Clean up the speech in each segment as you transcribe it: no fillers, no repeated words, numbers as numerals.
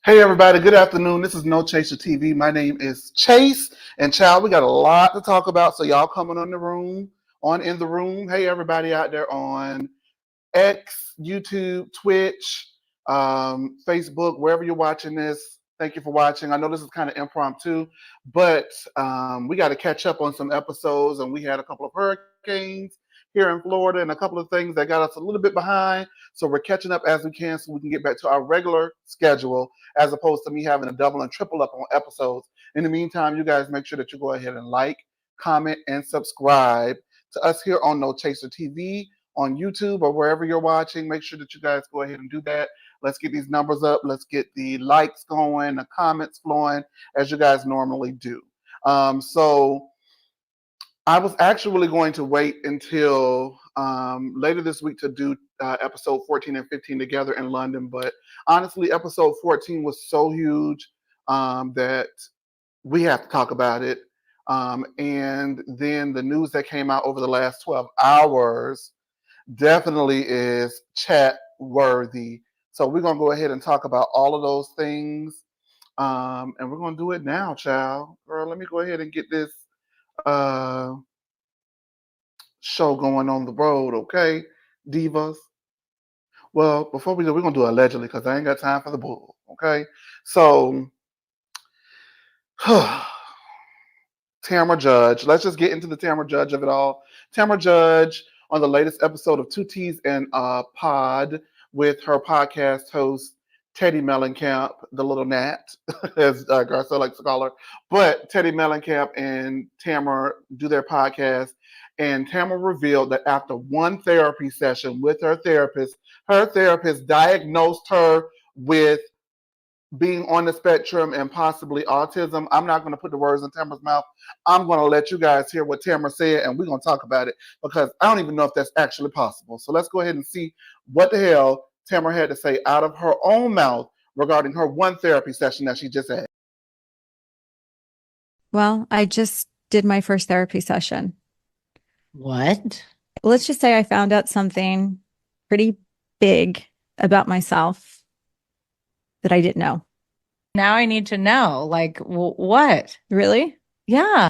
Hey everybody, good afternoon. This is No Chaser TV. My name is Chase, and child, we got a lot to talk about. So y'all coming in the room. Hey everybody out there on X, YouTube, Twitch, Facebook, wherever you're watching this. Thank you for watching. I know this is kind of impromptu, but we got to catch up on some episodes, and we had a couple of hurricanes here in Florida and a couple of things that got us a little bit behind. So we're catching up as we can so we can get back to our regular schedule as opposed to me having a double and triple up on episodes. In the meantime, you guys make sure that you go ahead and like, comment, and subscribe to us here on No Chaser TV on YouTube or wherever you're watching. Make sure that you guys go ahead and do that. Let's get these numbers up. Let's get the likes going, the comments flowing as you guys normally do. So I was actually going to wait until later this week to do episode 14 and 15 together in London, but honestly, episode 14 was so huge that we have to talk about it. And then the news that came out over the last 12 hours definitely is chat worthy. So we're going to go ahead and talk about all of those things. And we're going to do it now, child. Girl, let me go ahead and get this show going on the road, okay, divas? Well, before we do, we're going to do allegedly because I ain't got time for the bull, okay? So, Tamra Judge. Let's just get into the Tamra Judge of it all. Tamra Judge on the latest episode of Two T's and Pod with her podcast host, Teddy Mellencamp, the little gnat, as Garcelle likes to call her. But Teddy Mellencamp and Tamra do their podcast. And Tamra revealed that after one therapy session with her therapist diagnosed her with being on the spectrum and possibly autism. I'm not going to put the words in Tamra's mouth. I'm going to let you guys hear what Tamra said, and we're going to talk about it because I don't even know if that's actually possible. So let's go ahead and see what the hell Tamra had to say out of her own mouth regarding her one therapy session that she just had. Well, I just did my first therapy session. What? Let's just say I found out something pretty big about myself that I didn't know. Now I need to know, like, what? Really? Yeah.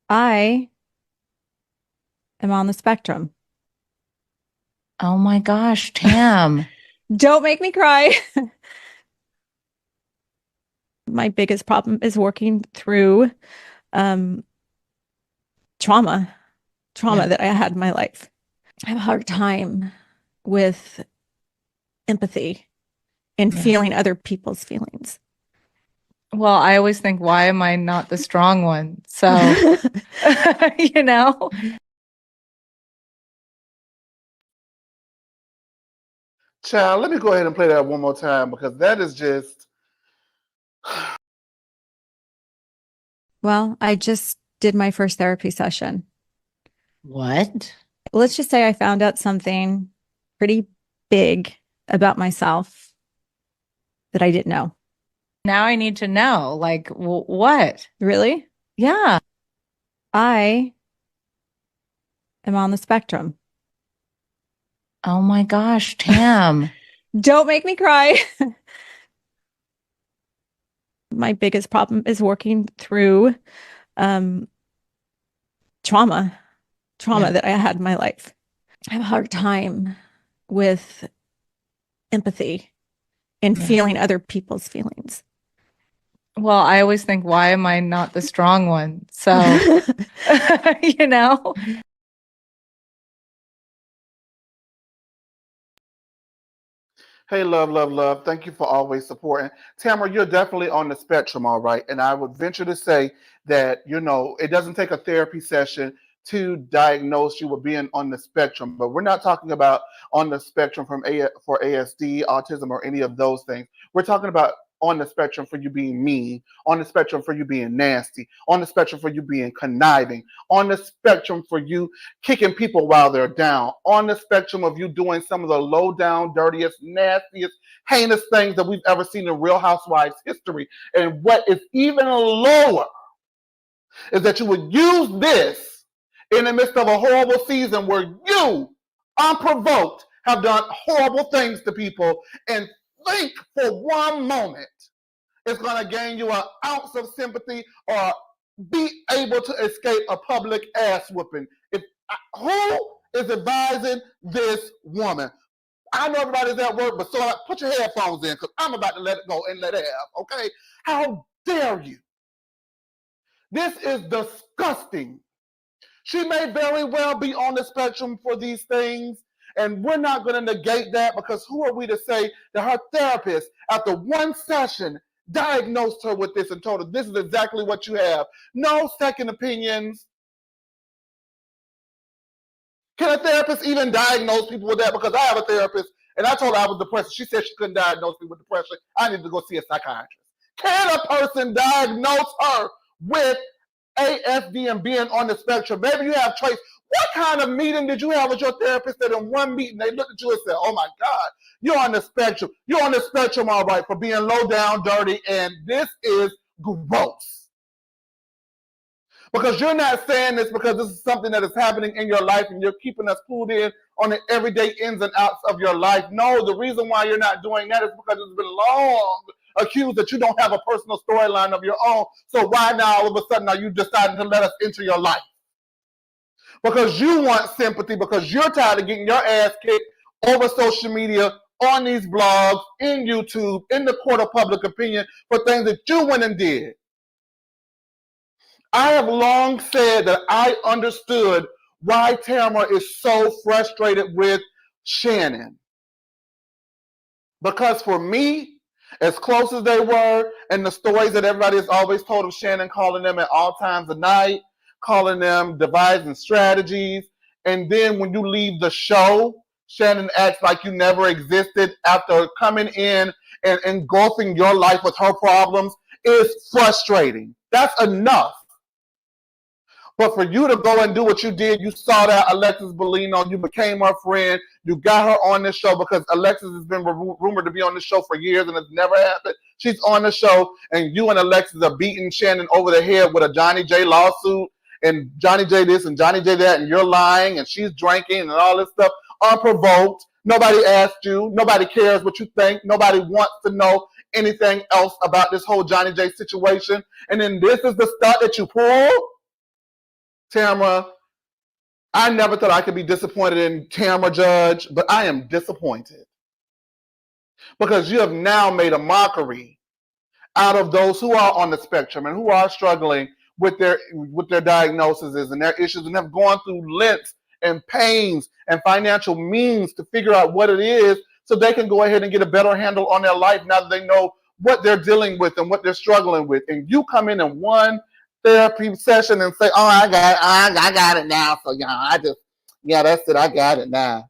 I am on the spectrum. Oh my gosh, Tam. Don't make me cry. My biggest problem is working through trauma that I had in my life. I have a hard time with empathy and feeling other people's feelings. Well, I always think, why am I not the strong one? So, you know? Child, let me go ahead and play that one more time because that is just... Well, I just did my first therapy session. What? Let's just say I found out something pretty big about myself that I didn't know. Now I need to know, like, what? Really? Yeah. I am on the spectrum. Oh my gosh, Tam. Don't make me cry. My biggest problem is working through trauma that I had in my life. I have a hard time with empathy and feeling other people's feelings. Well, I always think, why am I not the strong one? So, you know? Hey, love. Thank you for always supporting. Tamara, you're definitely on the spectrum, all right. And I would venture to say that, you know, it doesn't take a therapy session to diagnose you with being on the spectrum. But we're not talking about on the spectrum for ASD, autism, or any of those things. We're talking about on the spectrum for you being mean, on the spectrum for you being nasty, on the spectrum for you being conniving, on the spectrum for you kicking people while they're down, on the spectrum of you doing some of the low down, dirtiest, nastiest, heinous things that we've ever seen in Real Housewives history. And what is even lower is that you would use this in the midst of a horrible season where you, unprovoked, have done horrible things to people and think for one moment it's going to gain you an ounce of sympathy or be able to escape a public ass whooping. Who is advising this woman? I know everybody's at work, but so put your headphones in because I'm about to let it go and let it have, okay? How dare you? This is disgusting. She may very well be on the spectrum for these things, and we're not going to negate that because who are we to say that her therapist, after one session, diagnosed her with this and told her this is exactly what you have. No second opinions. Can a therapist even diagnose people with that? Because I have a therapist, and I told her I was depressed. She said she couldn't diagnose me with depression. I need to go see a psychiatrist. Can a person diagnose her with ASD and being on the spectrum? Maybe you have traits. What kind of meeting did you have with your therapist that in one meeting they looked at you and said, oh my God, you're on the spectrum. You're on the spectrum, all right, for being low down, dirty, and this is gross. Because you're not saying this because this is something that is happening in your life and you're keeping us clued in on the everyday ins and outs of your life. No, the reason why you're not doing that is because it's been long accused that you don't have a personal storyline of your own. So why now all of a sudden are you deciding to let us into your life? Because you want sympathy, because you're tired of getting your ass kicked over social media, on these blogs, in YouTube, in the court of public opinion for things that you went and did. I have long said that I understood why Tamra is so frustrated with Shannon. Because for me, as close as they were, and the stories that everybody has always told of Shannon, calling them at all times of night, calling them devising strategies, and then when you leave the show, Shannon acts like you never existed after coming in and engulfing your life with her problems is frustrating. That's enough. But for you to go and do what you did, you sought out Alexis Bellino, you became her friend, you got her on this show because Alexis has been rumored to be on the show for years and it's never happened. She's on the show and you and Alexis are beating Shannon over the head with a Johnny J lawsuit and Johnny J this and Johnny J that and you're lying and she's drinking and all this stuff unprovoked. Nobody asked you. Nobody cares what you think. Nobody wants to know anything else about this whole Johnny J situation. And then this is the stunt that you pulled? Tamra, I never thought I could be disappointed in Tamra Judge, but I am disappointed because you have now made a mockery out of those who are on the spectrum and who are struggling with their diagnoses and their issues and have gone through lengths and pains and financial means to figure out what it is so they can go ahead and get a better handle on their life now that they know what they're dealing with and what they're struggling with. And you come in one therapy session and say, oh, I got it now. So, that's it. I got it now.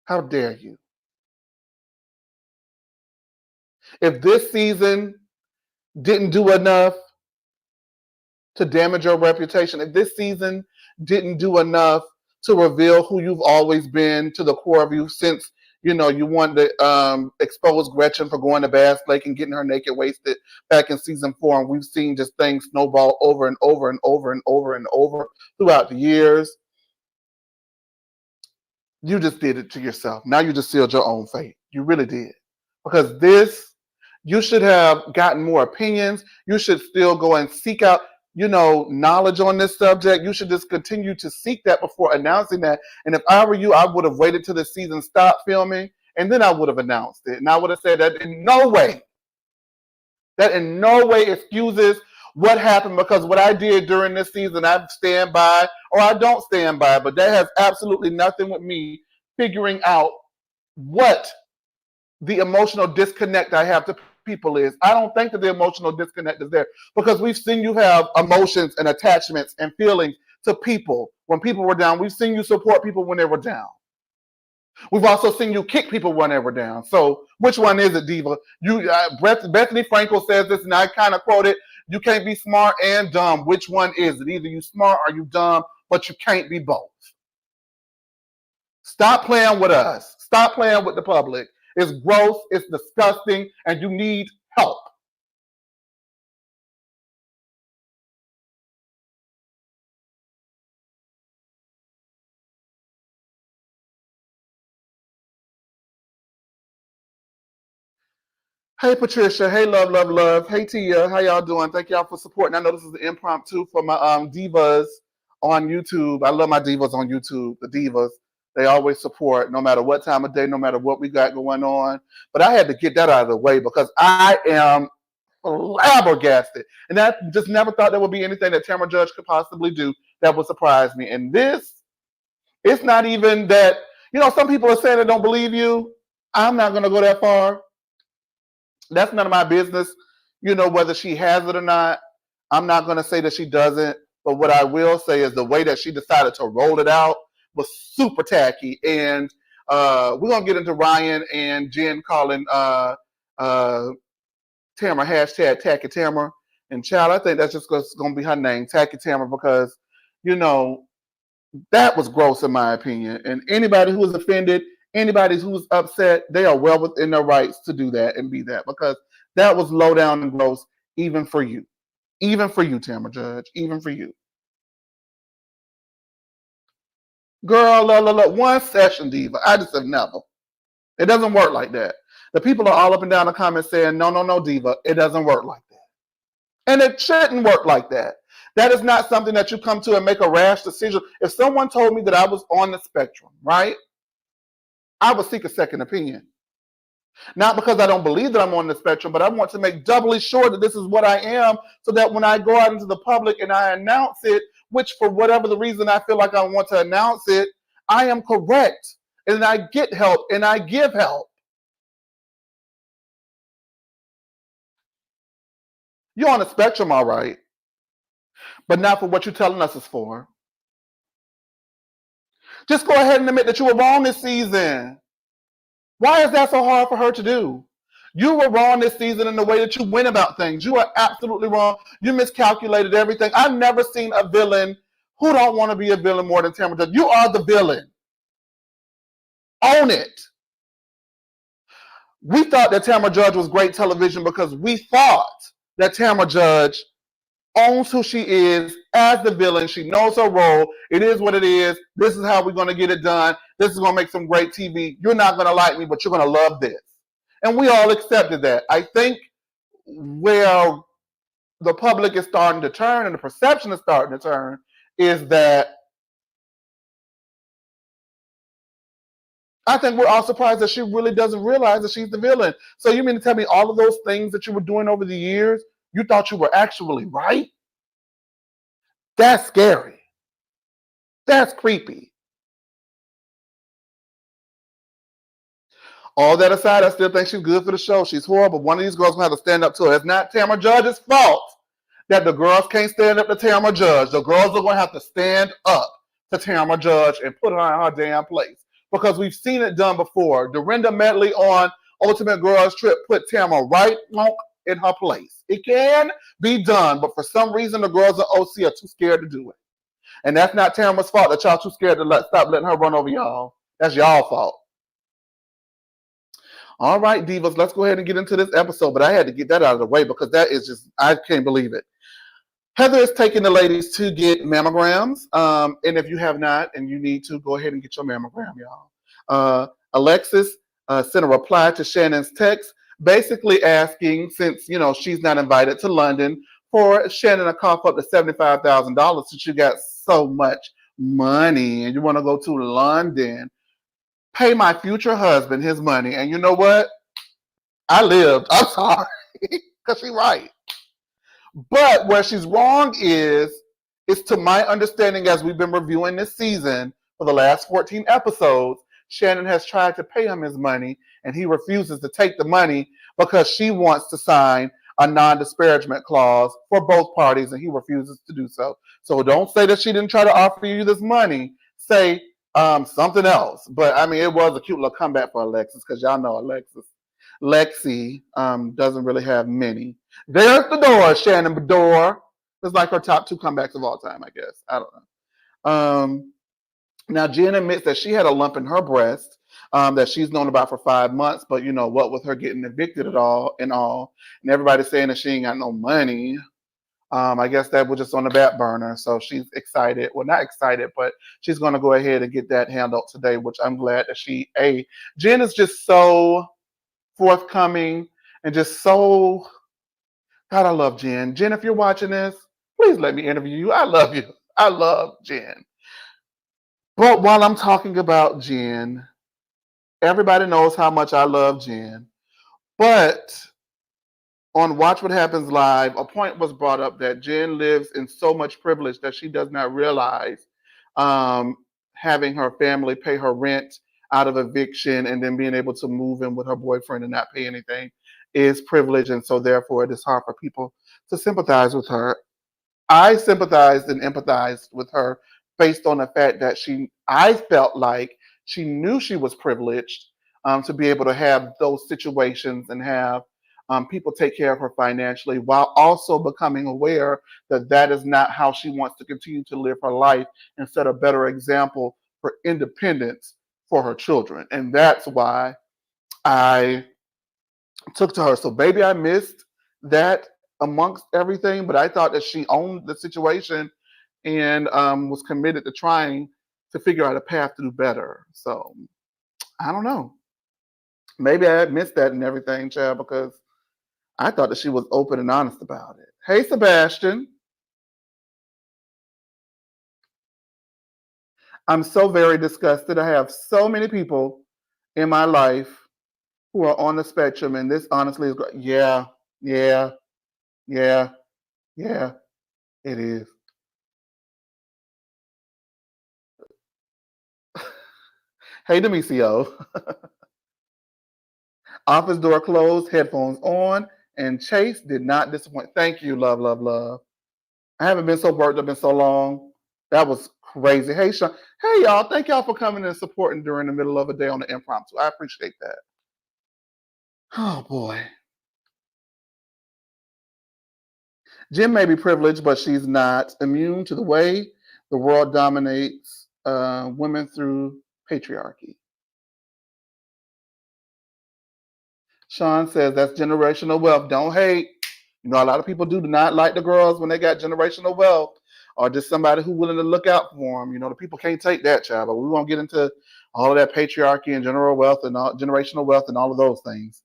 How dare you? If this season didn't do enough to damage your reputation, if this season didn't do enough to reveal who you've always been to the core of you since you wanted to expose Gretchen for going to Bass Lake and getting her naked wasted back in season 4. And we've seen just things snowball over and over and over and over and over throughout the years. You just did it to yourself. Now you just sealed your own fate. You really did. Because you should have gotten more opinions. You should still go and seek out knowledge on this subject. You should just continue to seek that before announcing that. And if I were you, I would have waited till the season stopped filming, and then I would have announced it. And I would have said that in no way excuses what happened, because what I did during this season, I stand by or I don't stand by. But that has absolutely nothing with me figuring out what the emotional disconnect I have to people is. I don't think that the emotional disconnect is there because we've seen you have emotions and attachments and feelings to people when people were down. We've seen you support people when they were down. We've also seen you kick people when they were down. So which one is it, Diva? Bethany Frankel says this, and I kind of quote it, you can't be smart and dumb. Which one is it? Either you smart or you dumb, but you can't be both. Stop playing with us. Stop playing with the public. It's gross, it's disgusting, and you need help. Hey Patricia, hey love, love, love. Hey Tia, how y'all doing? Thank y'all for supporting. I know this is the impromptu for my divas on YouTube. I love my divas on YouTube. The divas, they always support no matter what time of day, no matter what we got going on. But I had to get that out of the way because I am flabbergasted. And I just never thought there would be anything that Tamra Judge could possibly do that would surprise me. And this, it's not even that, some people are saying they don't believe you. I'm not going to go that far. That's none of my business, whether she has it or not. I'm not going to say that she doesn't. But what I will say is the way that she decided to roll it out was super tacky. And we're going to get into Ryan and Jen calling Tamra hashtag Tacky Tamra. And child, I think that's just going to be her name, Tacky Tamra, because, that was gross in my opinion. And anybody who is offended, anybody who's upset, they are well within their rights to do that and be that, because that was low down and gross, even for you. Even for you, Tamra Judge. Even for you. Girl, look, one session, diva. I just have never. It doesn't work like that. The people are all up and down the comments saying, no, diva. It doesn't work like that. And it shouldn't work like that. That is not something that you come to and make a rash decision. If someone told me that I was on the spectrum, right? I would seek a second opinion. Not because I don't believe that I'm on the spectrum, but I want to make doubly sure that this is what I am, so that when I go out into the public and I announce it, which for whatever the reason I feel like I want to announce it, I am correct and I get help and I give help. You're on the spectrum, all right, but not for what you're telling us it's for. Just go ahead and admit that you were wrong this season. Why is that so hard for her to do? You were wrong this season in the way that you went about things. You are absolutely wrong. You miscalculated everything. I've never seen a villain who don't want to be a villain more than Tamra Judge. You are the villain. Own it. We thought that Tamra Judge was great television because we thought that Tamra Judge owns who she is as the villain. She knows her role. It is what it is. This is how we're going to get it done. This is going to make some great TV. You're not going to like me, but you're going to love this. And we all accepted that. I think where the public is starting to turn and the perception is starting to turn is that I think we're all surprised that she really doesn't realize that she's the villain. So you mean to tell me all of those things that you were doing over the years, you thought you were actually right? That's scary. That's creepy. All that aside, I still think she's good for the show. She's horrible. One of these girls going to have to stand up to her. It's not Tamra Judge's fault that the girls can't stand up to Tamra Judge. The girls are going to have to stand up to Tamra Judge and put her in her damn place. Because we've seen it done before. Dorinda Medley on Ultimate Girls Trip put Tamra right in her place. It can be done, but for some reason the girls at OC are too scared to do it. And that's not Tamra's fault that y'all too scared to stop letting her run over y'all. That's y'all fault. All right, divas, let's go ahead and get into this episode. But I had to get that out of the way because that is just, I can't believe it. Heather is taking the ladies to get mammograms. And if you have not and you need to, go ahead and get your mammogram, y'all. Alexis sent a reply to Shannon's text, basically asking, since, she's not invited to London, for Shannon to cough up to $75,000 since you got so much money and you want to go to London. Pay my future husband his money. And you know what? I lived. I'm sorry. Because she's right. But where she's wrong is to my understanding, as we've been reviewing this season for the last 14 episodes, Shannon has tried to pay him his money and he refuses to take the money because she wants to sign a non-disparagement clause for both parties and he refuses to do so. So don't say that she didn't try to offer you this money. Say something else. But I mean, it was a cute little comeback for Alexis because y'all know Lexi doesn't really have many. There's the door, Shannon Bedore. It's like her top 2 comebacks of all time, I guess. I don't know. Now, Jen admits that she had a lump in her breast that she's known about for 5 months, but what with her getting evicted and everybody saying that she ain't got no money. I guess that was just on the back burner. So she's excited. Well, not excited, but she's going to go ahead and get that handled today, which I'm glad that Jen is just so forthcoming and just so, God, I love Jen. Jen, if you're watching this, please let me interview you. I love you. I love Jen. But while I'm talking about Jen, everybody knows how much I love Jen. But on Watch What Happens Live, a point was brought up that Jen lives in so much privilege that she does not realize um, having her family pay her rent out of eviction and then being able to move in with her boyfriend and not pay anything is privilege. And so, therefore, it is hard for people to sympathize with her. I sympathized and empathized with her based on the fact that I felt like she knew she was privileged to be able to have those situations and have people take care of her financially while also becoming aware that that is not how she wants to continue to live her life and set a better example for independence for her children. And that's why I took to her. So, baby, I missed that amongst everything, but I thought that she owned the situation and was committed to trying to figure out a path to do better. So, I don't know. Maybe I had missed that and everything, Chad, because I thought that she was open and honest about it. Hey, Sebastian. I'm so very disgusted. I have so many people in my life who are on the spectrum, and this honestly is great. Yeah, yeah, yeah, yeah, it is. Hey, Demisio. Office door closed, headphones on, and Chase did not disappoint. Thank you, love, love, love. I haven't been so worked up in so long. That was crazy. Hey, Sean. Hey, y'all. Thank y'all for coming and supporting during the middle of a day on the impromptu. I appreciate that. Oh, boy. Jen may be privileged, but she's not immune to the way the world dominates women through patriarchy. Sean says that's generational wealth. Don't hate. You know, a lot of people do not like the girls when they got generational wealth or just somebody who's willing to look out for them. You know, the people can't take that, child. But we won't get into all of that patriarchy and general wealth and generational wealth and all of those things.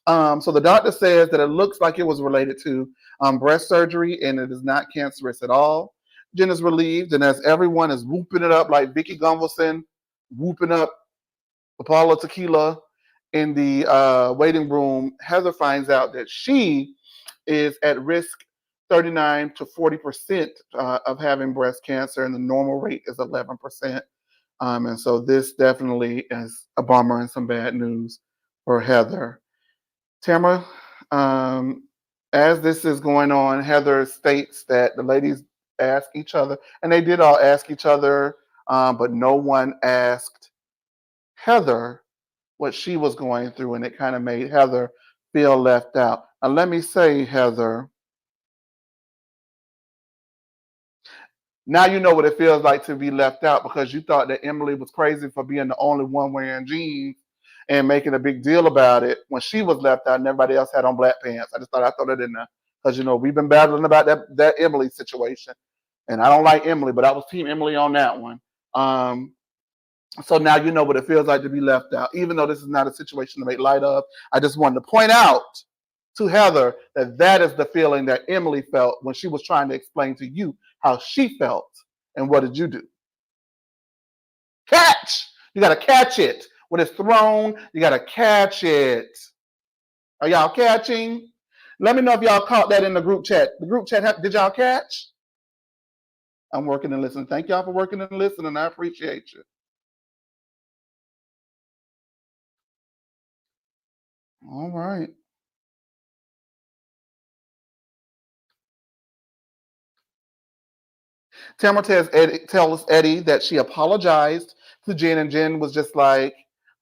So the doctor says that it looks like it was related to breast surgery and it is not cancerous at all. Jen is relieved, and as everyone is whooping it up like Vicky Gunvalson, whooping up Apollo Tequila in the waiting room, Heather finds out that she is at risk 39 to 40% of having breast cancer, and the normal rate is 11%. And so this definitely is a bummer and some bad news for Heather. Tamara, as this is going on, Heather states that the ladies ask each other, and they did all ask each other, but no one asked Heather what she was going through, and it kind of made Heather feel left out. Now, let me say, Heather, now you know what it feels like to be left out because you thought that Emily was crazy for being the only one wearing jeans and making a big deal about it when she was left out and everybody else had on black pants. I just thought I'd throw that in there because, you know, we've been battling about that Emily situation. And I don't like Emily, but I was Team Emily on that one. So now you know what it feels like to be left out. Even though this is not a situation to make light of, I just wanted to point out to Heather that that is the feeling that Emily felt when she was trying to explain to you how she felt. And what did you do? Catch! You got to catch it. When it's thrown, you got to catch it. Are y'all catching? Let me know if y'all caught that in the group chat. The group chat, did y'all catch? I'm working and listening. Thank y'all for working and listening. I appreciate you. All right. Tamara tells Eddie that she apologized to Jen, and Jen was just like,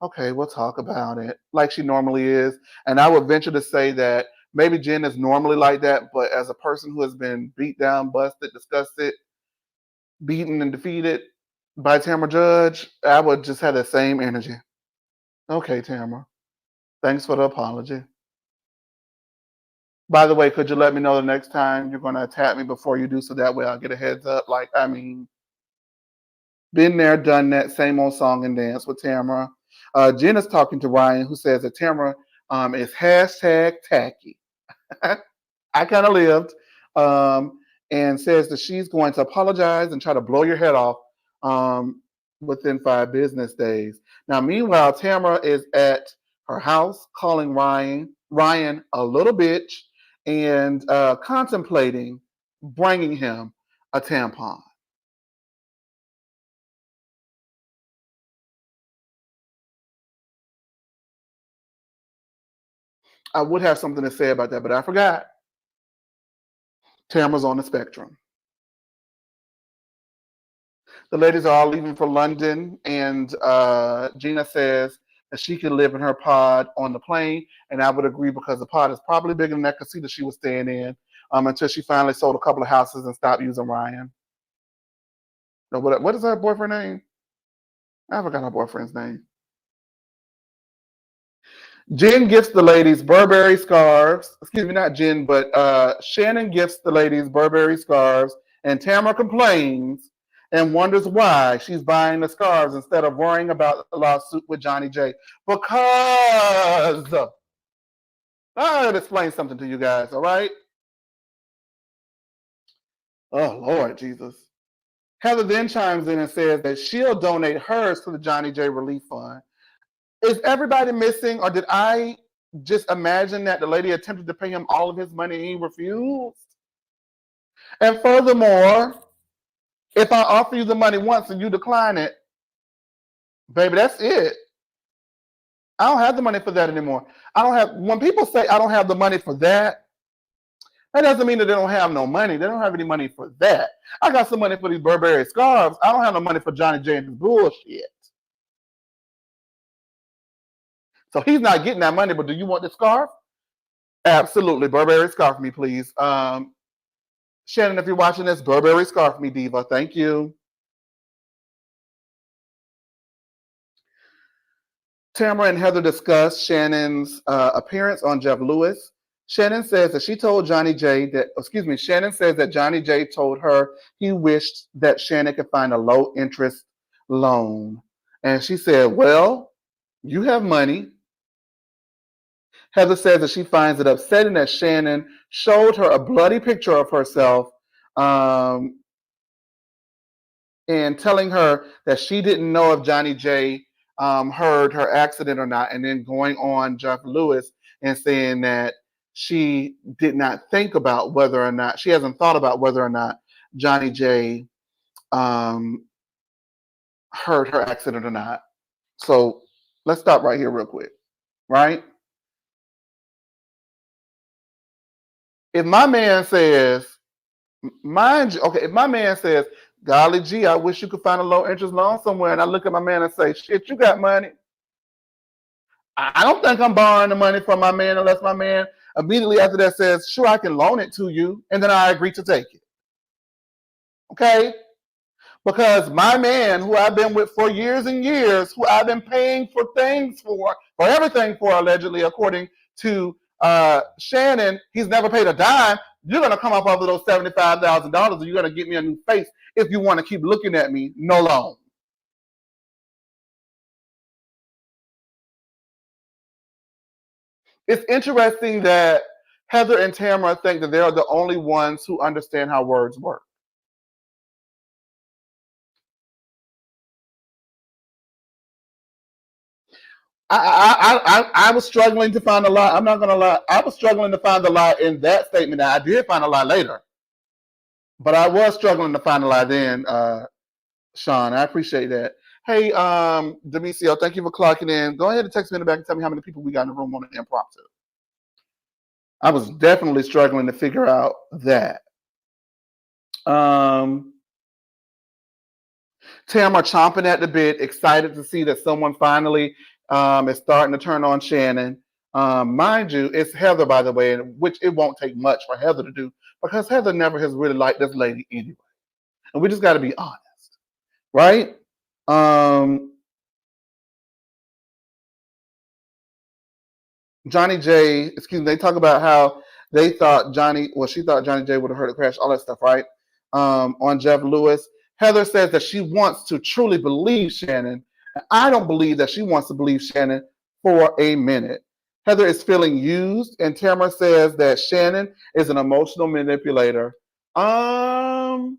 okay, we'll talk about it, like she normally is. And I would venture to say that maybe Jen is normally like that, but as a person who has been beat down, busted, disgusted, beaten, and defeated by Tamra Judge, I would just have the same energy. Okay, Tamara. Thanks for the apology. By the way, could you let me know the next time you're going to attack me before you do so that way I'll get a heads up? Like, I mean, been there, done that, same old song and dance with Tamara. Jen is talking to Ryan, who says that Tamara is hashtag tacky. I kind of lived, and says that she's going to apologize and try to blow your head off within 5 business days. Now, meanwhile, Tamra is at her house calling Ryan a little bitch and contemplating bringing him a tampon. I would have something to say about that, but I forgot. Tamra's on the spectrum. The ladies are all leaving for London, and Gina says that she can live in her pod on the plane, and I would agree because the pod is probably bigger than that casita she was staying in until she finally sold a couple of houses and stopped using Ryan. No, what is her boyfriend's name? I forgot her boyfriend's name. Jen gifts the ladies Burberry scarves. Excuse me, not Jen, but Shannon gifts the ladies Burberry scarves, and Tamra complains and wonders why she's buying the scarves instead of worrying about the lawsuit with Johnny J. Because I'll explain something to you guys, all right? Oh, Lord Jesus. Heather then chimes in and says that she'll donate hers to the Johnny J Relief Fund. Is everybody missing, or did I just imagine that the lady attempted to pay him all of his money and he refused? And furthermore, if I offer you the money once and you decline it, baby, that's it. I don't have the money for that anymore. When people say I don't have the money for that, that doesn't mean that they don't have no money. They don't have any money for that. I got some money for these Burberry scarves. I don't have no money for Johnny J and his bullshit. So he's not getting that money, but do you want the scarf? Absolutely. Burberry scarf me, please. Shannon, if you're watching this, Burberry scarf me, diva. Thank you. Tamra and Heather discuss Shannon's appearance on Jeff Lewis. Shannon says that Shannon says that Johnny J told her he wished that Shannon could find a low interest loan. And she said, well, you have money. Heather says that she finds it upsetting that Shannon showed her a bloody picture of herself and telling her that she didn't know if Johnny J heard her accident or not, and then going on Jeff Lewis and saying that she did not think about whether or not, she hasn't thought about whether or not Johnny J heard her accident or not. So let's stop right here real quick, right? If my man says, if my man says, golly gee, I wish you could find a low interest loan somewhere, and I look at my man and say, shit, you got money. I don't think I'm borrowing the money from my man unless my man immediately after that says, sure, I can loan it to you, and then I agree to take it. Okay? Because my man, who I've been with for years and years, who I've been paying for things for everything for, allegedly, according to Shannon, he's never paid a dime. You're going to come up over those $75,000 and you're going to get me a new face if you want to keep looking at me. No loan. It's interesting that Heather and Tamra think that they're the only ones who understand how words work. I was struggling to find a lie. I'm not going to lie. I was struggling to find the lie in that statement. Now, I did find a lie later. But I was struggling to find a lie then, Sean. I appreciate that. Hey, Demisio, thank you for clocking in. Go ahead and text me in the back and tell me how many people we got in the room on an impromptu. I was definitely struggling to figure out that. Tamra chomping at the bit, excited to see that someone finally is starting to turn on Shannon. Mind you, it's Heather, by the way, which it won't take much for Heather to do because Heather never has really liked this lady anyway. And we just got to be honest, right? Johnny J, they talk about how she thought Johnny J would have heard it crash, all that stuff, right? On Jeff Lewis. Heather says that she wants to truly believe Shannon. And I don't believe that she wants to believe Shannon for a minute. Heather is feeling used, and Tamra says that Shannon is an emotional manipulator. Um,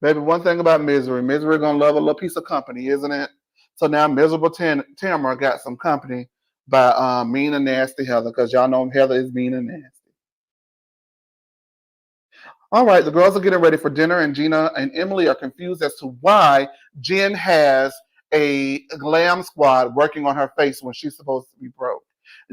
Baby, one thing about Misery, Misery gonna love a little piece of company, isn't it? So now miserable Tamara got some company by mean and nasty Heather, because y'all know Heather is mean and nasty. All right, the girls are getting ready for dinner, and Gina and Emily are confused as to why Jen has a glam squad working on her face when she's supposed to be broke.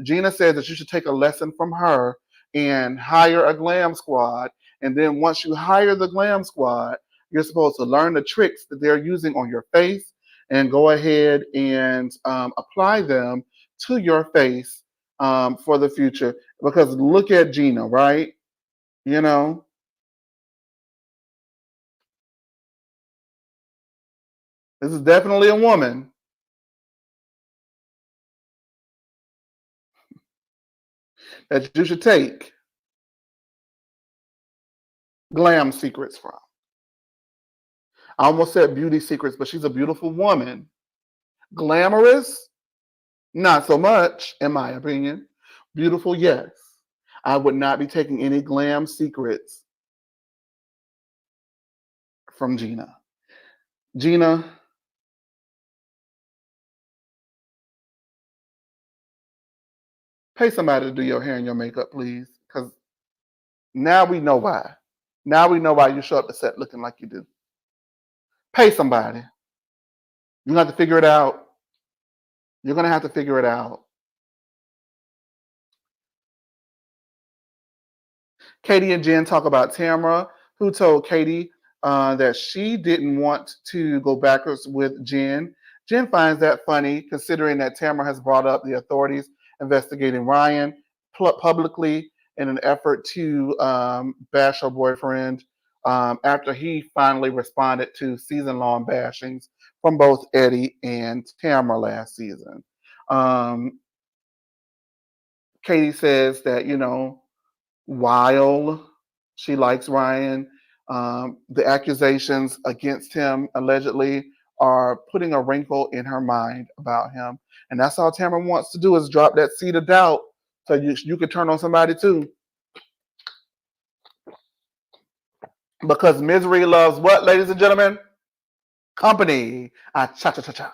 Gina says that you should take a lesson from her and hire a glam squad. And then once you hire the glam squad, you're supposed to learn the tricks that they're using on your face and go ahead and apply them to your face for the future. Because look at Gina, right? You know, this is definitely a woman that you should take glam secrets from. I almost said beauty secrets, but she's a beautiful woman. Glamorous, not so much, in my opinion. Beautiful, yes. I would not be taking any glam secrets from Gina. Gina, pay somebody to do your hair and your makeup, please, because now we know why. Now we know why you show up to set looking like you do. Pay somebody. You're going to have to figure it out. You're going to have to figure it out. Katie and Jen talk about Tamra, who told Katie that she didn't want to go backwards with Jen. Jen finds that funny, considering that Tamra has brought up the authorities investigating Ryan publicly in an effort to bash her boyfriend after he finally responded to season-long bashings from both Eddie and Tamra last season. Katie says that, while she likes Ryan, the accusations against him allegedly are putting a wrinkle in her mind about him. And that's all Tamara wants to do, is drop that seed of doubt so you can turn on somebody too. Because misery loves what, ladies and gentlemen? Company. Cha-cha-cha-cha.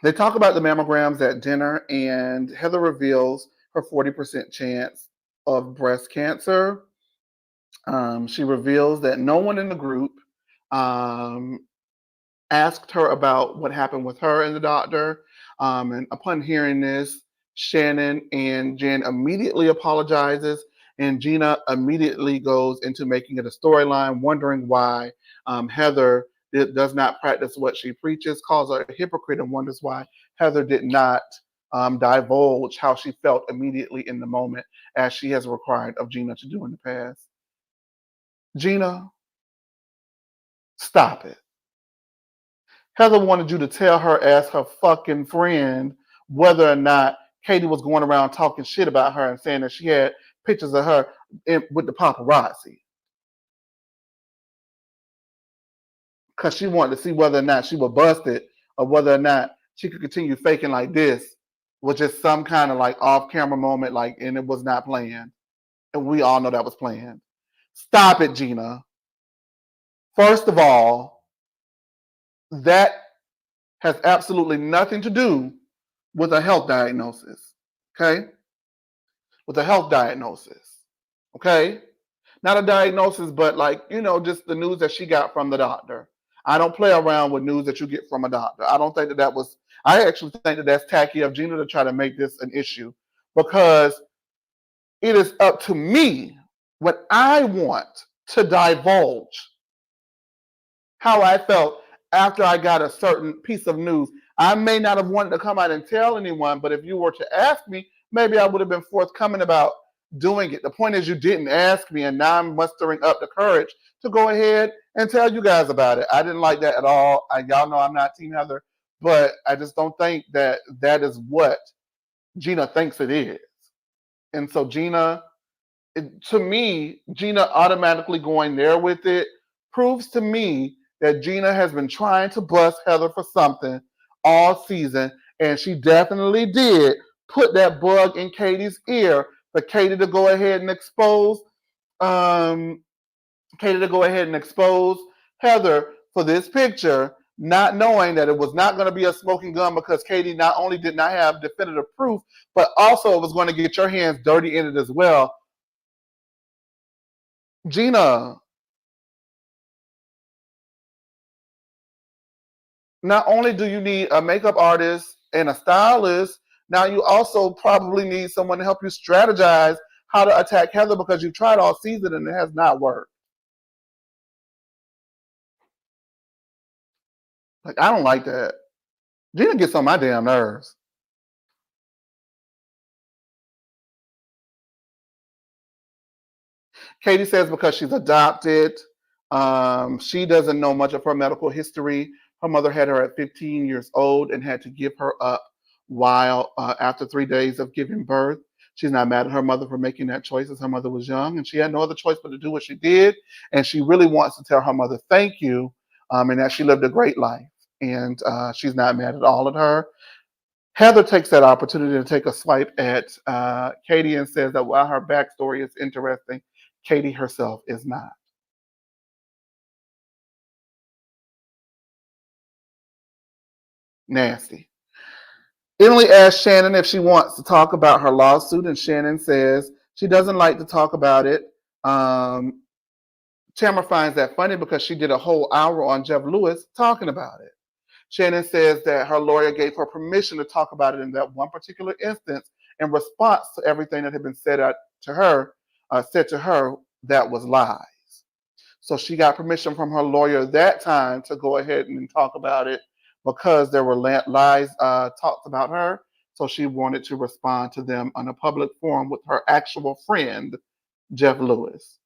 They talk about the mammograms at dinner, and Heather reveals her 40% chance of breast cancer. She reveals that no one in the group asked her about what happened with her and the doctor. And upon hearing this, Shannon and Jen immediately apologizes, and Gina immediately goes into making it a storyline, wondering why Heather does not practice what she preaches, calls her a hypocrite, and wonders why Heather did not divulge how she felt immediately in the moment, as she has required of Gina to do in the past. Gina, stop it. Heather wanted you to tell her as her fucking friend whether or not Katie was going around talking shit about her and saying that she had pictures of her with the paparazzi. Because she wanted to see whether or not she was busted, or whether or not she could continue faking like this was just some kind of like off-camera moment, like, and it was not planned. And we all know that was planned. Stop it, Gina. First of all, that has absolutely nothing to do with a health diagnosis. Okay? With a health diagnosis. Okay? Not a diagnosis, but like, just the news that she got from the doctor. I don't play around with news that you get from a doctor. I don't think that was, I actually think that that's tacky of Gina to try to make this an issue, because it is up to me what I want to divulge how I felt after I got a certain piece of news. I may not have wanted to come out and tell anyone, but if you were to ask me, maybe I would have been forthcoming about doing it. The point is, you didn't ask me, and now I'm mustering up the courage to go ahead and tell you guys about it. I didn't like that at all. Y'all know I'm not Team Heather, but I just don't think that that is what Gina thinks it is. And so, Gina, to me, Gina automatically going there with it proves to me that Gina has been trying to bust Heather for something all season, and she definitely did put that bug in Katie's ear for Katie to go ahead and expose um, Heather for this picture, not knowing that it was not going to be a smoking gun because Katie not only did not have definitive proof, but also was going to get your hands dirty in it as well. Gina, not only do you need a makeup artist and a stylist, now you also probably need someone to help you strategize how to attack Heather because you've tried all season and it has not worked. Like, I don't like that. Gina gets on my damn nerves. Katie says because she's adopted, she doesn't know much of her medical history. Her mother had her at 15 years old and had to give her up while after 3 days of giving birth. She's not mad at her mother for making that choice as her mother was young, and she had no other choice but to do what she did. And she really wants to tell her mother thank you, and that she lived a great life. And she's not mad at all at her. Heather takes that opportunity to take a swipe at Katie and says that while her backstory is interesting, Katie herself is not. Nasty. Emily asks Shannon if she wants to talk about her lawsuit, and Shannon says she doesn't like to talk about it. Tamra finds that funny because she did a whole hour on Jeff Lewis talking about it. Shannon says that her lawyer gave her permission to talk about it in that one particular instance in response to everything that had been said to her that was lies. So she got permission from her lawyer that time to go ahead and talk about it because there were lies talked about her. So she wanted to respond to them on a public forum with her actual friend, Jeff Lewis.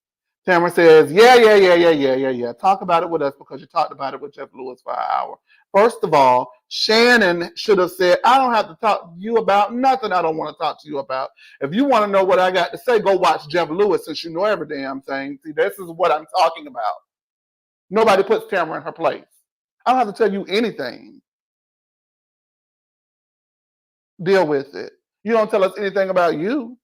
Tamara says, yeah. Talk about it with us because you talked about it with Jeff Lewis for an hour. First of all, Shannon should have said, I don't have to talk to you about nothing I don't want to talk to you about. If you want to know what I got to say, go watch Jeff Lewis since you know every damn thing. See, this is what I'm talking about. Nobody puts Tamara in her place. I don't have to tell you anything. Deal with it. You don't tell us anything about you.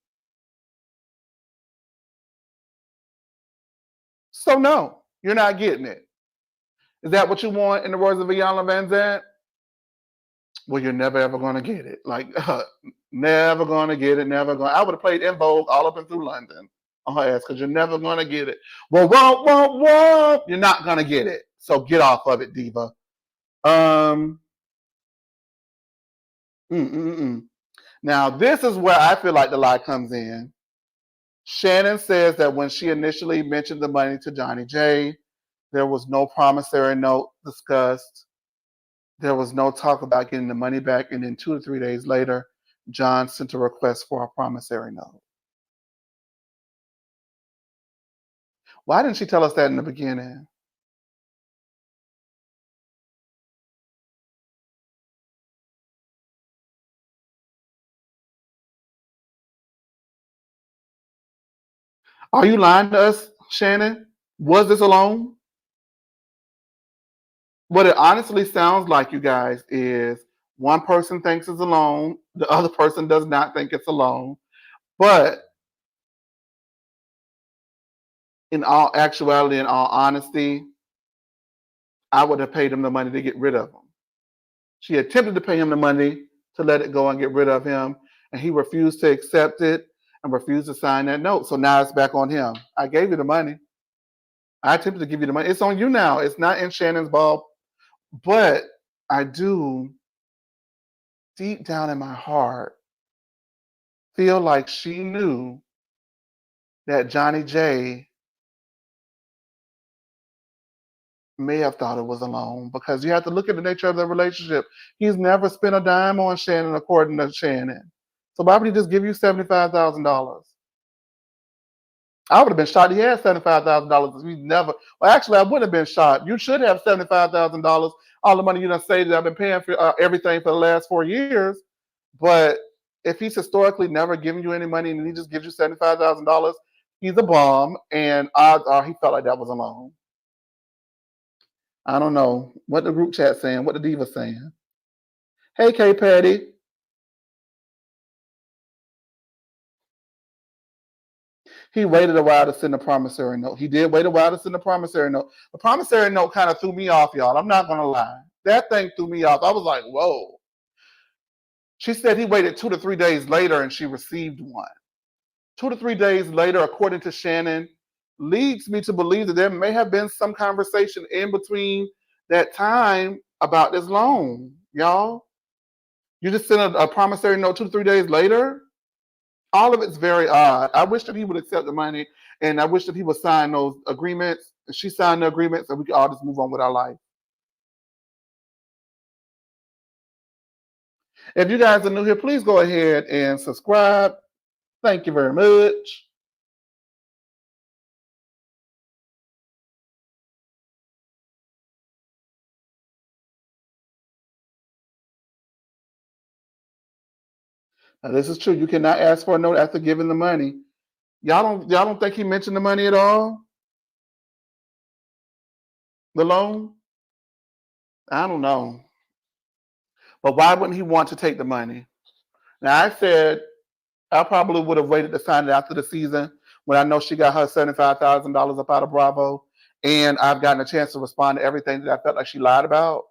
So no, you're not getting it. Is that what you want in the words of Iyanla Vanzant? Well, you're never ever going to get it. Like, never going to get it, never going. I would have played In Vogue all up and through London on her ass because you're never going to get it. Well, whoa. You're not going to get it. So get off of it, diva. Now, this is where I feel like the lie comes in. Shannon says that when she initially mentioned the money to Johnny J, there was no promissory note discussed. There was no talk about getting the money back. And then 2 to 3 days later, John sent a request for a promissory note. Why didn't she tell us that in the beginning? Are you lying to us, Shannon? Was this a loan? What it honestly sounds like, you guys, is one person thinks it's a loan, the other person does not think it's a loan. But in all actuality, in all honesty, I would have paid him the money to get rid of him. She attempted to pay him the money to let it go and get rid of him, and he refused to accept it and refused to sign that note. So now it's back on him. I gave you the money. I attempted to give you the money. It's on you now. It's not in Shannon's ball. But I do, deep down in my heart, feel like she knew that Johnny J may have thought it was a loan because you have to look at the nature of the relationship. He's never spent a dime on Shannon, according to Shannon. So why would he just give you $75,000? I would have been shocked he had $75,000. He's never. Well, actually, I wouldn't have been shocked. You should have $75,000. All the money you done say that I've been paying for everything for the last 4 years. But if he's historically never given you any money and he just gives you $75,000, he's a bum, and odds are he felt like that was alone. I don't know what the group chat's saying, what the diva's saying. Hey, K Patty. He waited a while to send a promissory note. He did wait a while to send a promissory note. The promissory note kind of threw me off, y'all. I'm not going to lie. That thing threw me off. I was like, whoa. She said he waited 2 to 3 days later and she received one. 2 to 3 days later, according to Shannon, leads me to believe that there may have been some conversation in between that time about this loan, y'all. You just sent a promissory note 2 to 3 days later? All of it's very odd. I wish that he would accept the money, and I wish that he would sign those agreements. And she signed the agreements, and we could all just move on with our life. If you guys are new here, please go ahead and subscribe. Thank you very much. Now, this is true. You cannot ask for a note after giving the money. Y'all don't think he mentioned the money at all? The loan? I don't know. But why wouldn't he want to take the money? Now, I said I probably would have waited to sign it after the season when I know she got her $75,000 up out of Bravo, and I've gotten a chance to respond to everything that I felt like she lied about.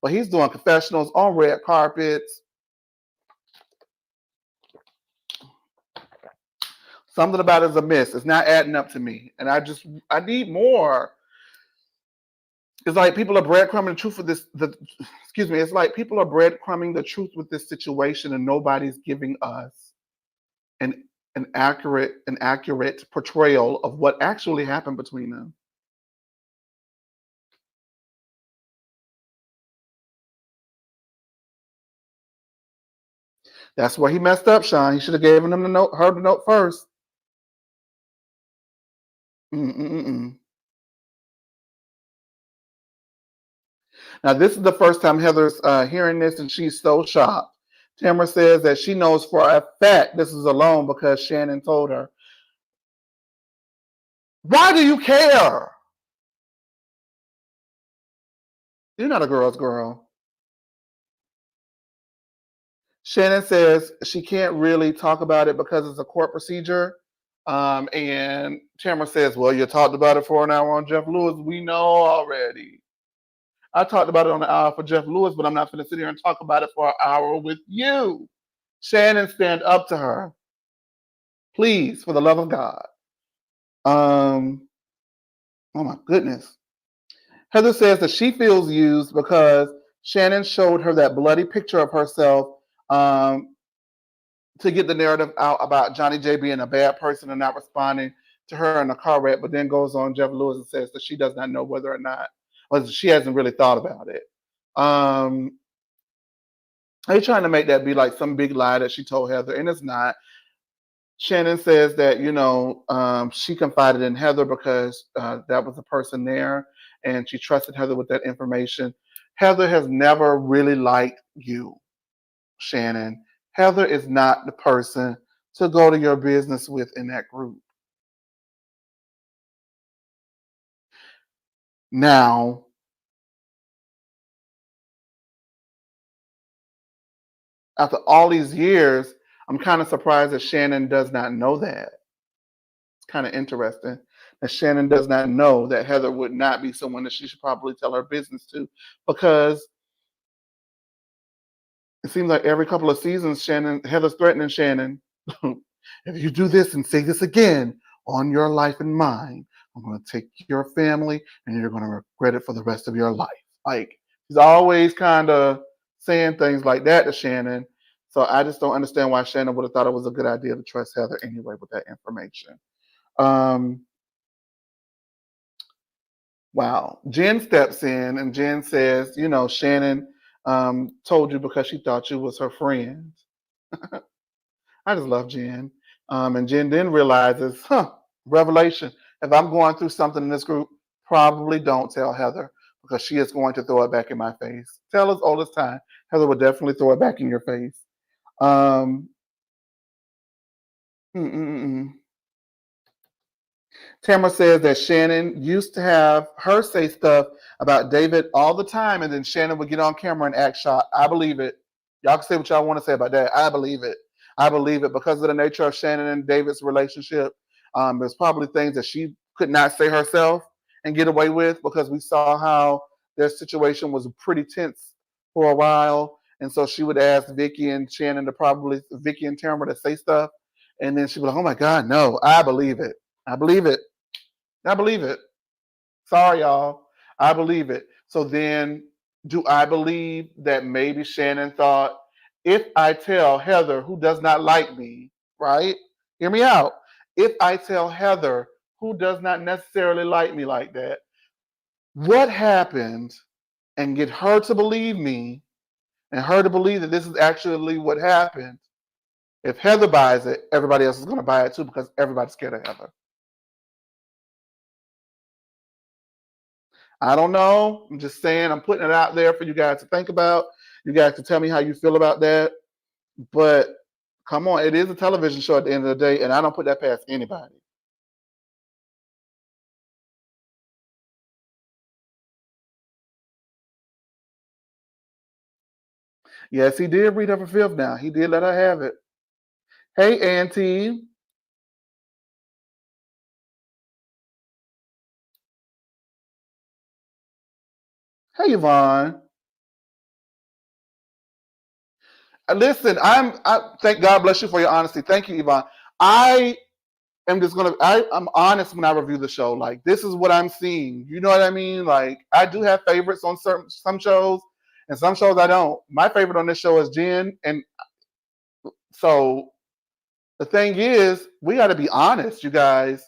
But he's doing confessionals on red carpets. Something about it is amiss. It's not adding up to me. And I need more. It's like people are breadcrumbing the truth with this. Excuse me. It's like people are breadcrumbing the truth with this situation, and nobody's giving us an accurate portrayal of what actually happened between them. That's where he messed up, Sean. He should have given him her the note first. Mm-mm-mm. Now, this is the first time Heather's hearing this, and she's so shocked. Tamra says that she knows for a fact this is a loan because Shannon told her. Why do you care? You're not a girl's girl. Shannon says she can't really talk about it because it's a court procedure. And Tamra says, well, you talked about it for an hour on Jeff Lewis. We know already. I talked about it on the hour for Jeff Lewis, but I'm not going to sit here and talk about it for an hour with you. Shannon, stand up to her. Please, for the love of God. Oh my goodness. Heather says that she feels used because Shannon showed her that bloody picture of herself to get the narrative out about Johnny J being a bad person and not responding to her in a car wreck, but then goes on Jeff Lewis and says that she does not know whether or not, or she hasn't really thought about it. They're trying to make that be like some big lie that she told Heather, and it's not. Shannon says that, she confided in Heather because that was the person there, and she trusted Heather with that information. Heather has never really liked you, Shannon. Heather is not the person to go to your business with in that group. Now, after all these years, I'm kind of surprised that Shannon does not know that. It's kind of interesting that Shannon does not know that Heather would not be someone that she should probably tell her business to, because it seems like every couple of seasons, Heather's threatening Shannon. If you do this and say this again on your life and mine, I'm going to take your family and you're going to regret it for the rest of your life. Like, she's always kind of saying things like that to Shannon. So I just don't understand why Shannon would have thought it was a good idea to trust Heather anyway with that information. Wow. Jen steps in and Jen says, Shannon told you because she thought you was her friend. I just love Jen. And Jen then realizes, revelation. If I'm going through something in this group, probably don't tell Heather because she is going to throw it back in my face. Tell us all this time. Heather would definitely throw it back in your face. Tamara says that Shannon used to have her say stuff about David all the time, and then Shannon would get on camera and act shocked. I believe it. Y'all can say what y'all want to say about that. I believe it. I believe it because of the nature of Shannon and David's relationship. There's probably things that she could not say herself and get away with because we saw how their situation was pretty tense for a while. And so she would ask Vicky and Shannon to probably, Vicky and Tamara to say stuff. And then she'd be like, oh my God, no, I believe it. I believe it. I believe it. Sorry, y'all. I believe it. So then, do I believe that maybe Shannon thought, if I tell Heather, who does not like me, right? Hear me out. If I tell Heather, who does not necessarily like me like that, what happened, and get her to believe me and her to believe that this is actually what happened, if Heather buys it, everybody else is going to buy it too because everybody's scared of Heather. I don't know. I'm just saying, I'm putting it out there for you guys to think about. You guys can tell me how you feel about that. But come on, it is a television show at the end of the day, and I don't put that past anybody. Yes, he did read her for fifth now. He did let her have it. Hey, Auntie. Hey, Yvonne. Listen, I thank God bless you for your honesty. Thank you, Yvonne. I am just I'm honest when I review the show. Like, this is what I'm seeing. You know what I mean? Like, I do have favorites on some shows, and some shows I don't. My favorite on this show is Jen, and so the thing is, we got to be honest, you guys.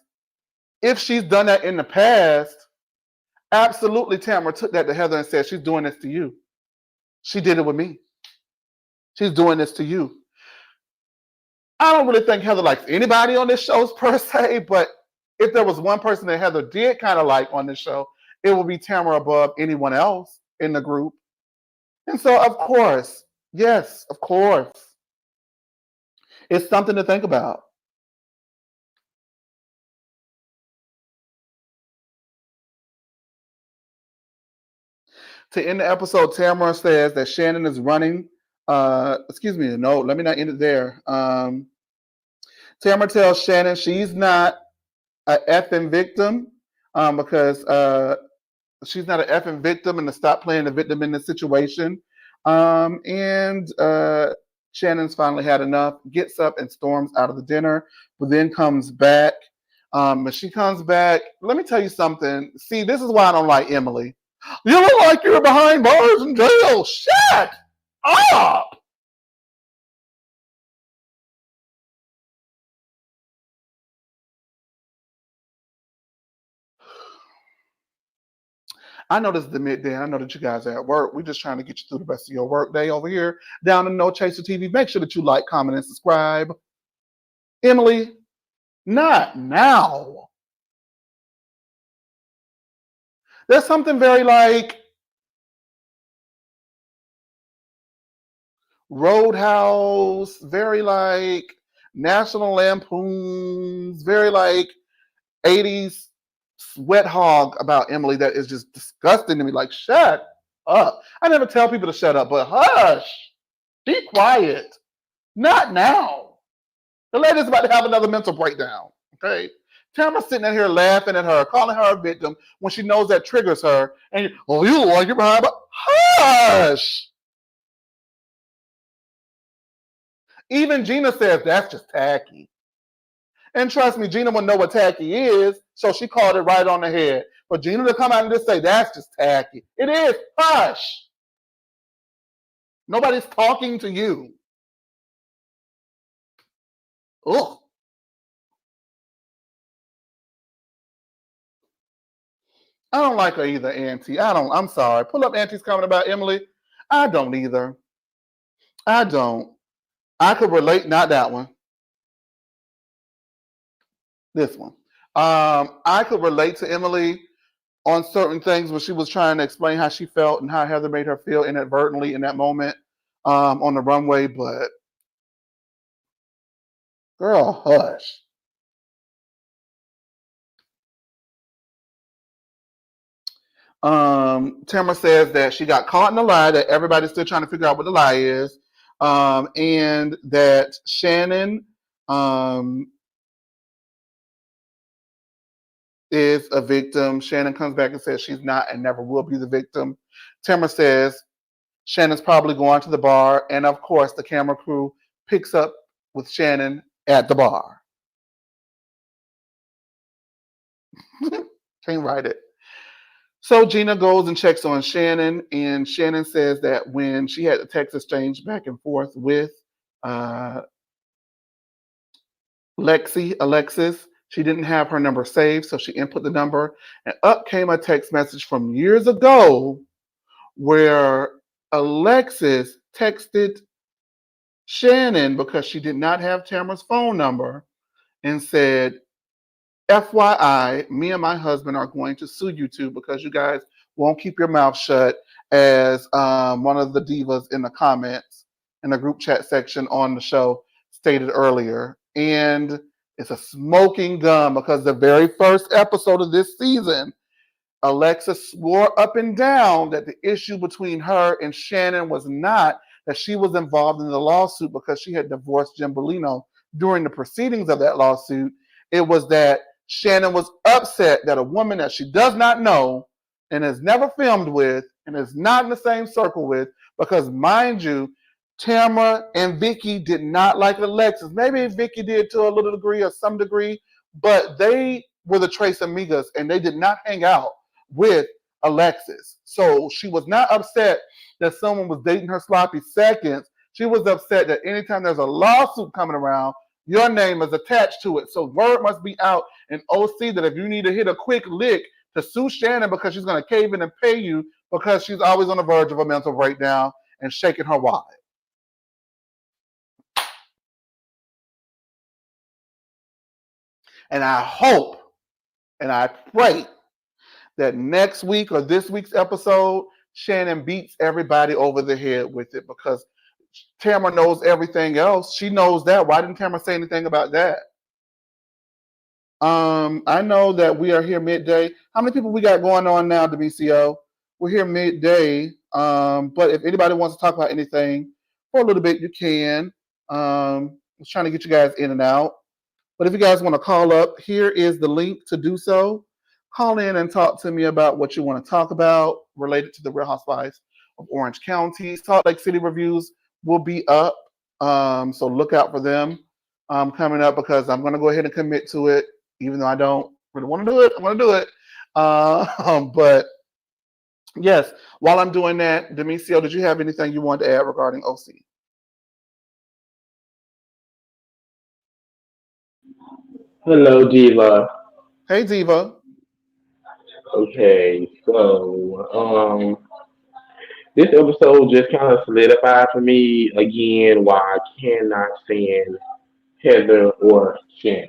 If she's done that in the past, absolutely Tamara took that to Heather and said, she's doing this to you. She did it with me. She's doing this to you. I don't really think Heather likes anybody on this show per se, but if there was one person that Heather did kind of like on this show, it would be Tamara above anyone else in the group. And so, of course, yes, of course, it's something to think about. To end the episode, Tamara says that Shannon is running. Excuse me, no, let me not end it there. Tamara tells Shannon she's not an effing victim because she's not an effing victim and to stop playing the victim in this situation. And Shannon's finally had enough, gets up and storms out of the dinner, but then comes back. When she comes back, let me tell you something. See, this is why I don't like Emily. You look like you're behind bars in jail. Shut up. I know this is the midday. I know that you guys are at work. We're just trying to get you through the rest of your work day over here down in No Chaser TV. Make sure that you like, comment, and subscribe. Emily, not now. There's something very like Roadhouse, very like National Lampoons, very like 80s sweat hog about Emily that is just disgusting to me. Like, shut up. I never tell people to shut up, but hush. Be quiet. Not now. The lady's about to have another mental breakdown. Okay? Tamara's sitting in here laughing at her, calling her a victim when she knows that triggers her. And you like you're behind, but hush. Even Gina says that's just tacky. And trust me, Gina will know what tacky is, so she called it right on the head. For Gina to come out and just say that's just tacky. It is. Hush. Nobody's talking to you. Ugh. I don't like her either, Auntie. I'm sorry. Pull up Auntie's comment about Emily. I don't either. I don't. I could relate, not that one. This one. I could relate to Emily on certain things when she was trying to explain how she felt and how Heather made her feel inadvertently in that moment on the runway, but girl, hush. Tamara says that she got caught in a lie, that everybody's still trying to figure out what the lie is, and that Shannon is a victim. Shannon comes back and says she's not and never will be the victim. Tamara says Shannon's probably going to the bar, and of course, the camera crew picks up with Shannon at the bar. Can't write it. So Gina goes and checks on Shannon, and Shannon says that when she had the text exchange back and forth with Alexis, she didn't have her number saved, so she input the number, and up came a text message from years ago where Alexis texted Shannon because she did not have Tamara's phone number and said, FYI, me and my husband are going to sue you two because you guys won't keep your mouth shut, as one of the divas in the comments in the group chat section on the show stated earlier. And it's a smoking gun because the very first episode of this season, Alexis swore up and down that the issue between her and Shannon was not that she was involved in the lawsuit because she had divorced Jim Bellino during the proceedings of that lawsuit. It was that Shannon was upset that a woman that she does not know and has never filmed with and is not in the same circle with, because mind you, Tamra and Vicky did not like Alexis. Maybe Vicky did to a little degree or some degree, but they were the Tres Amigas and they did not hang out with Alexis. So she was not upset that someone was dating her sloppy seconds. She was upset that anytime there's a lawsuit coming around, your name is attached to it. So word must be out in OC that if you need to hit a quick lick to sue Shannon because she's going to cave in and pay you because she's always on the verge of a mental breakdown and shaking her wad. And I hope and I pray that next week or this week's episode, Shannon beats everybody over the head with it, because Tamara knows everything else. She knows that. Why didn't Tamara say anything about that? I know that we are here midday. How many people we got going on now, WCO? We're here midday. But if anybody wants to talk about anything for a little bit, you can. I was trying to get you guys in and out. But if you guys want to call up, here is the link to do so. Call in and talk to me about what you want to talk about related to the Real Housewives of Orange County. Salt Lake City reviews will be up, so look out for them coming up, because I'm going to go ahead and commit to it, even though I don't really want to do it. I want to do it. But yes, while I'm doing that, Demisio, did you have anything you wanted to add regarding OC? Hello, Diva. Hey, Diva. Okay, so this episode just kind of solidified for me again why I cannot stand Heather or Shannon.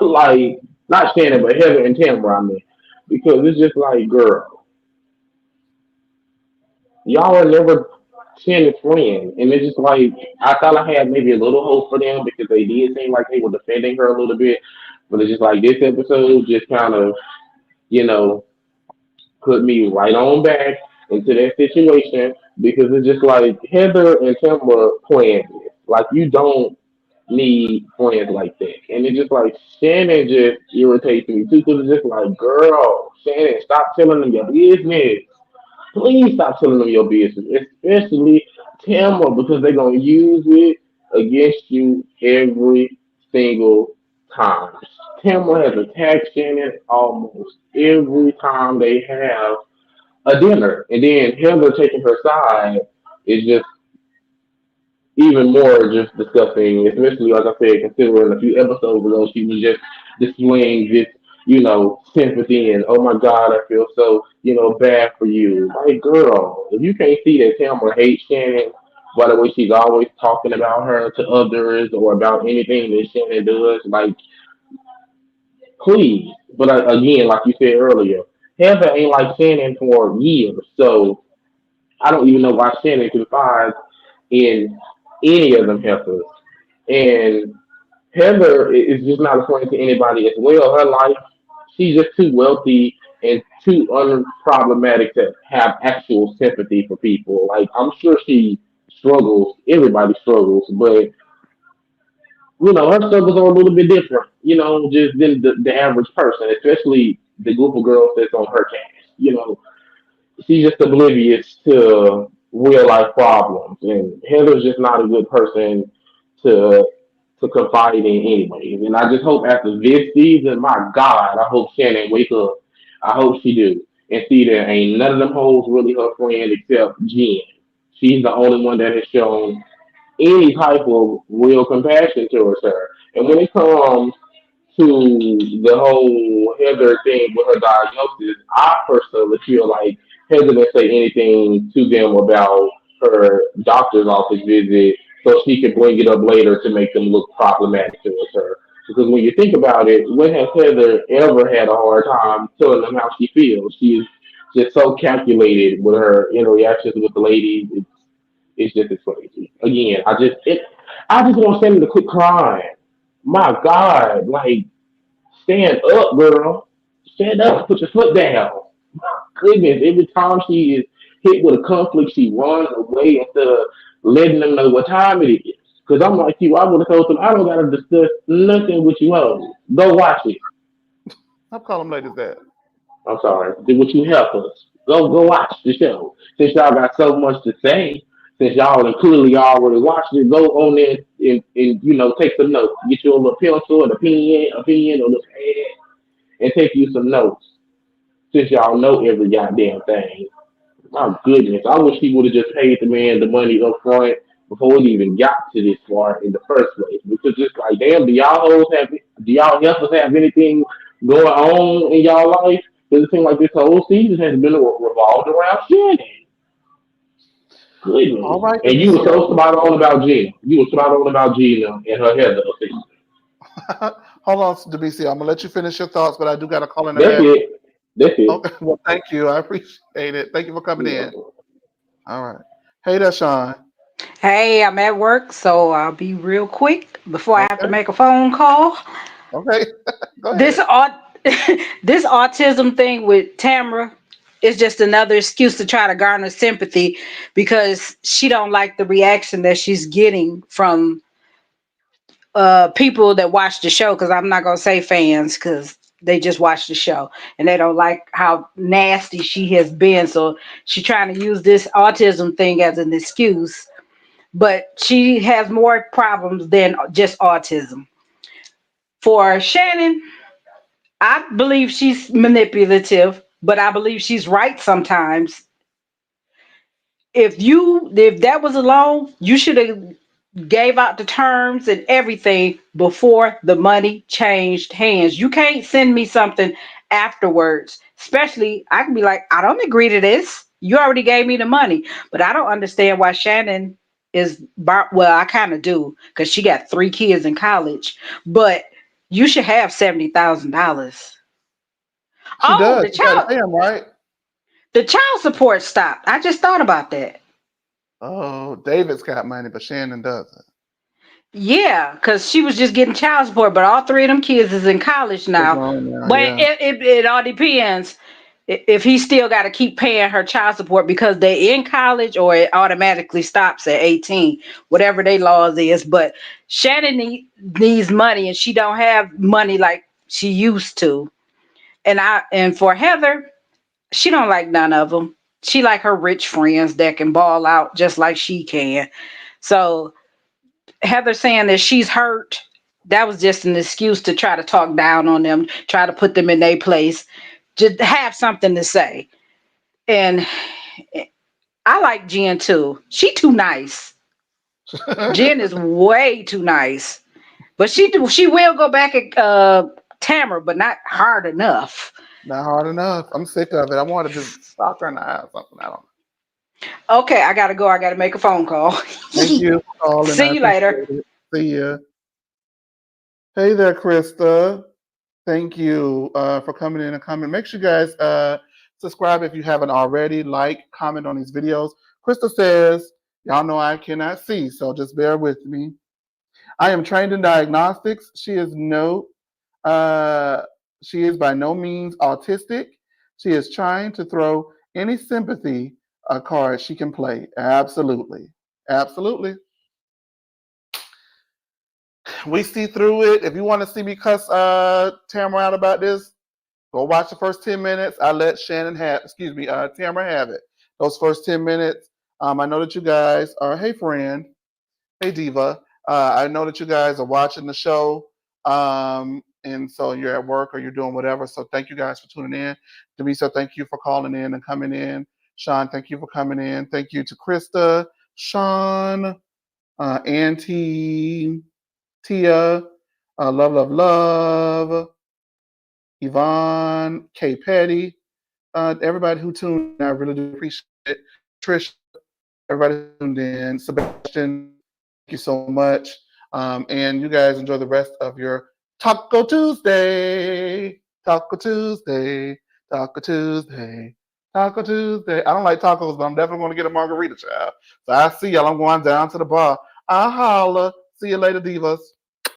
Like, not Shannon, but Heather and Tamra, I mean. Because it's just like, girl, y'all are never Shannon's friend. And it's just like, I thought I had maybe a little hope for them because they did seem like they were defending her a little bit. But it's just like this episode just kind of, you know, put me right on back into that situation because it's just like Heather and Tamra playing this. Like you don't need friends like that. And it's just like Shannon just irritates me too because it's just like, girl, Shannon, stop telling them your business. Please stop telling them your business, especially Tamra, because they're gonna use it against you every single time. Tamra has attacked Shannon almost every time they have a dinner, and then Heather taking her side is just even more just disgusting, especially like I said, considering a few episodes ago she was just displaying this, sympathy and oh my god, I feel so, bad for you. Like girl, if you can't see that Tamara hates Shannon by the way she's always talking about her to others or about anything that Shannon does, like please. But again, like you said earlier, Heather ain't like Shannon for years, so I don't even know why Shannon confides in any of them Heifers. And Heather is just not a friend to anybody as well. Her life, she's just too wealthy and too unproblematic to have actual sympathy for people. Like I'm sure she struggles. Everybody struggles, but her struggles are a little bit different. Just than the average person, especially the group of girls that's on her cast. She's just oblivious to real life problems, and Heather's just not a good person to confide in anyways. And I just hope after this season, my God, I hope Shannon wake up. I hope she do and see that ain't none of them hoes really her friend except Jen. She's the only one that has shown any type of real compassion towards her. And when it comes to the whole Heather thing with her diagnosis, I personally feel like Heather didn't say anything to them about her doctor's office visit so she could bring it up later to make them look problematic towards her. Because when you think about it, when has Heather ever had a hard time telling them how she feels? She is just so calculated with her interactions with the ladies. It's just it's crazy. Again, I just want Shannon to quit crying. My God, like stand up, girl. Stand up. Put your foot down. Goodness, every time she is hit with a conflict, she runs away instead of letting them know what time it is. Because I'm like you, I would have told them, I don't got to discuss nothing with you hoes. Go watch it. Stop calling them ladies that. I'm sorry. Do what you help us. Go watch the show. Since y'all got so much to say, since y'all and clearly already watched it, go on there and take some notes. Get you a little pencil and a pen or a pad and take you some notes. Since y'all know every goddamn thing. My goodness. I wish he would have just paid the man the money up front before it even got to this far in the first place. Because it's like, damn, do y'all helpers have anything going on in y'all life? Because it seems like this whole season has been revolved around Shannon. All Goodness. right, And you were so Denisio. spot on about Gina. You were spot on about Gina and her Heather opinion. Hold on, Denisio. I'm gonna let you finish your thoughts, but I do got a call in the That's back. it. That's it. Okay. Well, thank you. I appreciate it. Thank you for coming You in. know. All right. Hey there, Sean. Hey, I'm at work, so I'll be real quick before I have to Okay. make a phone call. Okay. Go This ahead. this autism thing with Tamra is just another excuse to try to garner sympathy because she don't like the reaction that she's getting from people that watch the show. Because I'm not gonna say fans, because they just watch the show and they don't like how nasty she has been. So she's trying to use this autism thing as an excuse, but she has more problems than just autism. For Shannon, I believe she's manipulative, but I believe she's right sometimes. If that was alone, you should have gave out the terms and everything before the money changed hands. You can't send me something afterwards. Especially, I can be like, I don't agree to this. You already gave me the money, but I don't understand why Shannon well, I kind of do because she got 3 kids in college, but you should have $70,000. She Oh, does. You got to pay him, right? the child support stopped. I just thought about that. Oh, David's got money, but Shannon doesn't. Yeah, because she was just getting child support, but all 3 of them kids is in college They're now. grown now. But Yeah. it all depends if he still got to keep paying her child support because they in college, or it automatically stops at 18, whatever they laws is. But Shannon needs money, and she don't have money like she used to. And for Heather, she don't like none of them. She like her rich friends that can ball out just like she can. So Heather saying that she's hurt, that was just an excuse to try to talk down on them, try to put them in their place, just have something to say. And I like Jen too. She too nice. Jen is way too nice. But she will go back at Tamara, but not hard enough. Not hard enough. I'm sick of it. I want to just sock her in the eye or something. I don't know. Okay, I gotta go. I gotta make a phone call. Thank you for calling. I See you appreciate later. it. See ya. Hey there, Krista. Thank you for coming in and coming. Make sure you guys subscribe if you haven't already. Like, comment on these videos. Krista says, y'all know I cannot see, so just bear with me. I am trained in diagnostics. Uh, she is by no means autistic. She is trying to throw any sympathy card she can play. Absolutely. Absolutely. We see through it. If you want to see me cuss Tamara out about this, go watch the first 10 minutes. I let Shannon have, Tamara have it. Those first 10 minutes. I know that you guys are, hey friend, hey Diva. I know that you guys are watching the show. And so you're at work or you're doing whatever. So thank you guys for tuning in. Demisa, thank you for calling in and coming in. Sean, thank you for coming in. Thank you to Krista, Sean, Auntie, Tia, love, Yvonne, K. Petty, everybody who tuned in, I really do appreciate it. Trish, everybody who tuned in. Sebastian, thank you so much. And you guys enjoy the rest of your Taco Tuesday. Taco Tuesday. Taco Tuesday. Taco Tuesday. I don't like tacos, but I'm definitely going to get a margarita, child. So I see y'all. I'm going down to the bar. I'll holla. See you later, divas.